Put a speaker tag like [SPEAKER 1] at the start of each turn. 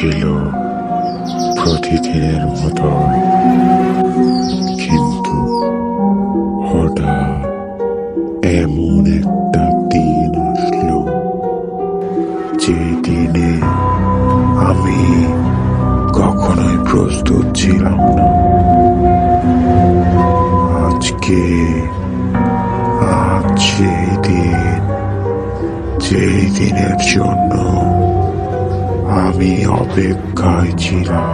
[SPEAKER 1] চলছিল প্রতিদিনের মতো, কিন্তু হঠাৎ এমন একটা দিন আসলো যে দিনে আমি কখনোই প্রস্তুত ছিলাম না। আজ সেই দিন, যেই দিনের জন্য আমি অপেক্ষায় ছিলাম।